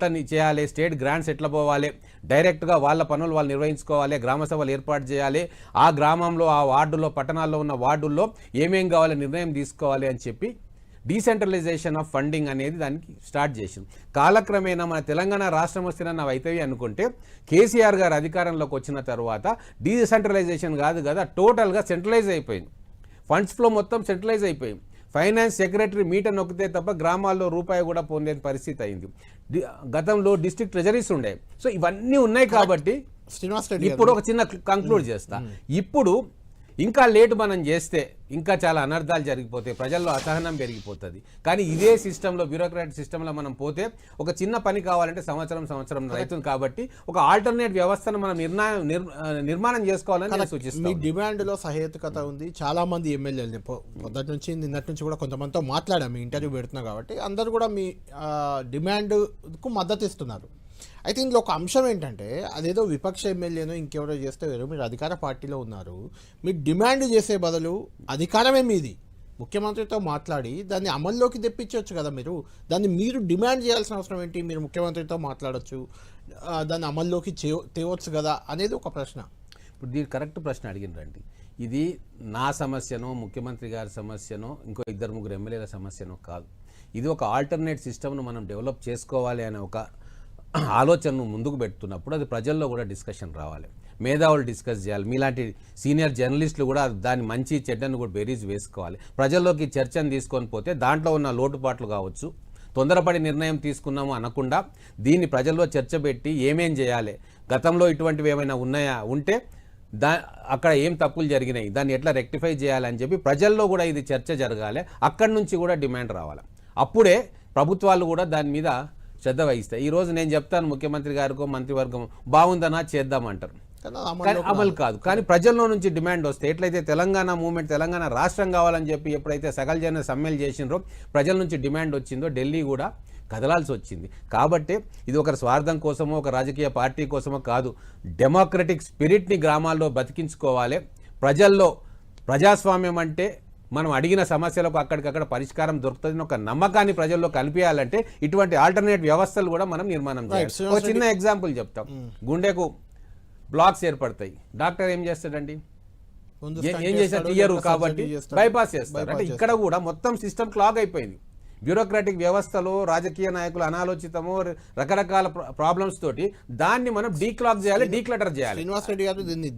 చేయాలి, state grants ఎట్లా పోవాలి, డైరెక్ట్గా వాళ్ళ పనులు వాళ్ళు నిర్వహించుకోవాలి, గ్రామ సభలు ఏర్పాటు చేయాలి, ఆ గ్రామంలో ఆ వార్డులో పట్టణాల్లో ఉన్న వార్డుల్లో ఏమేం కావాలి నిర్ణయం తీసుకోవాలి అని చెప్పి డీసెంట్రలైజేషన్ ఆఫ్ ఫండింగ్ అనేది దానికి స్టార్ట్ చేసింది. కాలక్రమేణా మన తెలంగాణ రాష్ట్రం వస్తేనన్న అవుతాయి అనుకుంటే కేసీఆర్ గారు అధికారంలోకి వచ్చిన తర్వాత డీసెంట్రలైజేషన్ కాదు కదా, టోటల్గా సెంట్రలైజ్ అయిపోయింది. ఫండ్స్ ఫ్లో మొత్తం సెంట్రలైజ్ అయిపోయింది. ఫైనాన్స్ సెక్రటరీ మీటర్ నొక్కితే తప్ప గ్రామాల్లో రూపాయి కూడా పొందేని పరిస్థితి అయింది. గతంలో డిస్ట్రిక్ట్ ట్రెజరీస్ ఉండే. సో ఇవన్నీ ఉన్నాయి కాబట్టి ఇప్పుడు ఒక చిన్న కంక్లూడ్ చేస్తా. ఇప్పుడు ఇంకా లేట్ మనం చేస్తే ఇంకా చాలా అనర్థాలు జరిగిపోతాయి, ప్రజల్లో అసహనం పెరిగిపోతుంది. కానీ ఇదే సిస్టంలో, బ్యూరోక్రాటిక్ సిస్టంలో మనం పోతే ఒక చిన్న పని కావాలంటే సంవత్సరం అవుతుంది. కాబట్టి ఒక ఆల్టర్నేట్ వ్యవస్థను మనం నిర్మాణం చేసుకోవాలని నేను సూచిస్తాను. మీ డిమాండ్లో సహేతుకత ఉంది. చాలా మంది ఎమ్మెల్యేలు పొద్దుటి నుంచి నిన్నటి నుంచి కూడా కొంతమందితో మాట్లాడాము, మీ ఇంటర్వ్యూ పెడుతున్నా కాబట్టి అందరూ కూడా మీ డిమాండ్కు మద్దతు ఇస్తున్నారు. అయితే ఇందులో ఒక అంశం ఏంటంటే, అదేదో విపక్ష ఎమ్మెల్యేనో ఇంకెవరో చేస్తే వేరు, మీరు అధికార పార్టీలో ఉన్నారు. మీరు డిమాండ్ చేసే బదులు అధికారమే మీది, ముఖ్యమంత్రితో మాట్లాడి దాన్ని అమల్లోకి తెప్పించవచ్చు కదా. మీరు డిమాండ్ చేయాల్సిన అవసరం ఏంటి? మీరు ముఖ్యమంత్రితో మాట్లాడచ్చు, దాన్ని అమల్లోకి తేవచ్చు కదా అనేది ఒక ప్రశ్న. ఇప్పుడు దీని కరెక్ట్ ప్రశ్న అడిగినరండి. ఇది నా సమస్యనో, ముఖ్యమంత్రి గారి సమస్యనో, ఇంకో 2-3 ఎమ్మెల్యేల సమస్యనో కాదు. ఇది ఒక ఆల్టర్నేట్ సిస్టమ్ను మనం డెవలప్ చేసుకోవాలి అనే ఒక ఆలోచనను ముందుకు పెడుతున్నప్పుడు అది ప్రజల్లో కూడా డిస్కషన్ రావాలి, మేధావులు డిస్కస్ చేయాలి, మీలాంటి సీనియర్ జర్నలిస్టులు కూడా దాని మంచి చెడ్డను కూడా బేరీజ్ వేసుకోవాలి. ప్రజల్లోకి చర్చను తీసుకొని పోతే దాంట్లో ఉన్న లోటుపాట్లు కావచ్చు, తొందరపడి నిర్ణయం తీసుకున్నాము అనకుండా దీన్ని ప్రజల్లో చర్చ పెట్టి ఏమేం చేయాలి, గతంలో ఇటువంటివి ఏమైనా ఉన్నాయా, ఉంటే అక్కడ ఏం తప్పులు జరిగినాయి, దాన్ని ఎట్లా రెక్టిఫై చేయాలని చెప్పి ప్రజల్లో కూడా ఇది చర్చ జరగాలి. అక్కడి నుంచి కూడా డిమాండ్ రావాలి. అప్పుడే ప్రభుత్వాలు కూడా దాని మీద శ్రద్ధ వహిస్తాయి. ఈరోజు నేను చెప్తాను ముఖ్యమంత్రి గారికో మంత్రివర్గం బాగుందనా చేద్దామంటారు, కానీ అమలు కాదు. కానీ ప్రజల్లో నుంచి డిమాండ్ వస్తే, ఎట్లయితే తెలంగాణ మూవ్మెంట్, తెలంగాణ రాష్ట్రం కావాలని చెప్పి ఎప్పుడైతే సకల జన సమ్మెలు చేసినారో ప్రజల నుంచి డిమాండ్ వచ్చిందో ఢిల్లీ కూడా కదలాల్సి వచ్చింది. కాబట్టి ఇది ఒక స్వార్థం కోసమో ఒక రాజకీయ పార్టీ కోసమో కాదు, డెమోక్రటిక్ స్పిరిట్ని గ్రామాల్లో బతికించుకోవాలి. ప్రజల్లో ప్రజాస్వామ్యం అంటే మనం అడిగిన సమస్యలకు అక్కడికక్కడ పరిష్కారం దొరుకుతుందని ఒక నమ్మకాన్ని ప్రజల్లో కల్పించాలంటే ఇటువంటి ఆల్టర్నేట్ వ్యవస్థలు కూడా మనం నిర్మాణం చేయాలి. ఒక చిన్న ఎగ్జాంపుల్ చెప్తాం. గుండెకు బ్లాక్స్ ఏర్పడతాయి, డాక్టర్ ఏం చేస్తాడండి, ఏం చేశారు, తీయరు కాబట్టి బైపాస్ చేస్తారు. అంటే ఇక్కడ కూడా మొత్తం సిస్టమ్ క్లాగ్ అయిపోయింది. బ్యూరోక్రాటిక్ వ్యవస్థలో రాజకీయ నాయకులు అనాలోచితము రకరకాల ప్రాబ్లమ్స్ తోటి దాన్ని మనం డీక్లాగ్ చేయాలి, డీక్లటర్ చేయాలి. శ్రీనివాస్ రెడ్డి గారు దీన్ని